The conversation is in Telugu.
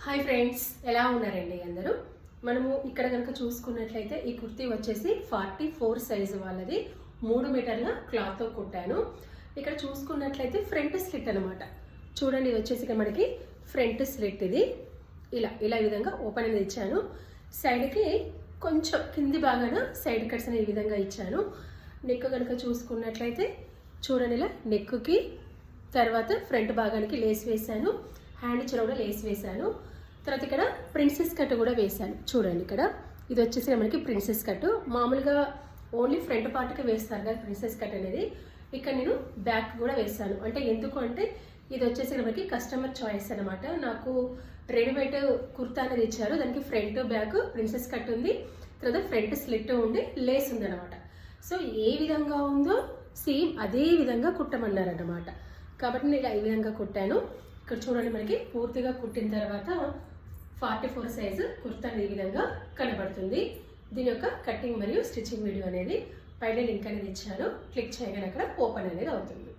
హాయ్ ఫ్రెండ్స్, ఎలా ఉన్నారండి అందరూ? మనము ఇక్కడ కనుక చూసుకున్నట్లయితే ఈ కుర్తీ వచ్చేసి 44 సైజు వాళ్ళది 3 మీటర్ల క్లాత్తో కుట్టాను. ఇక్కడ చూసుకున్నట్లయితే ఫ్రంట్ స్లిట్ అనమాట. చూడండి, ఇది వచ్చేసి మనకి ఫ్రంట్ స్లిట్. ఇది ఇలా ఇలా ఈ విధంగా ఓపెన్ అనేది ఇచ్చాను. సైడ్కి కొంచెం కింది భాగాన సైడ్ కట్స్ అనేది ఈ విధంగా ఇచ్చాను. నెక్ కనుక చూసుకున్నట్లయితే చూడండి, ఇలా నెక్కి తర్వాత ఫ్రంట్ భాగానికి లేస్ వేశాను. హ్యాండ్ చిన్న కూడా లేస్ వేశాను. తర్వాత ఇక్కడ ప్రిన్సెస్ కట్ కూడా వేశాను. చూడండి, ఇక్కడ ఇది వచ్చేసి మనకి ప్రిన్సెస్ కట్. మామూలుగా ఓన్లీ ఫ్రంట్ పార్ట్కి వేస్తారు కదా ప్రిన్సెస్ కట్ అనేది. ఇక్కడ నేను బ్యాక్ కూడా వేశాను. అంటే ఎందుకు అంటే ఇది వచ్చేసి మనకి కస్టమర్ చాయిస్ అనమాట. నాకు రెడీమేడ్ కుర్తా అనేది ఇచ్చారు. దానికి ఫ్రంట్ బ్యాక్ ప్రిన్సెస్ కట్ ఉంది, తర్వాత ఫ్రంట్ స్లిట్ ఉండి లేస్ ఉంది అనమాట. సో ఏ విధంగా ఉందో సేమ్ అదే విధంగా కుట్టమన్నారన్నమాట. కాబట్టి నేను ఈ విధంగా కుట్టాను. ఇక్కడ చూడండి, మనకి పూర్తిగా కుట్టిన తర్వాత 44 సైజు కుర్తా ఈ విధంగా కనబడుతుంది. దీని యొక్క కటింగ్ మరియు స్టిచ్చింగ్ వీడియో అనేది పైన లింక్ అనేది ఇచ్చాను. క్లిక్ చేయగానే అక్కడ ఓపెన్ అనేది అవుతుంది.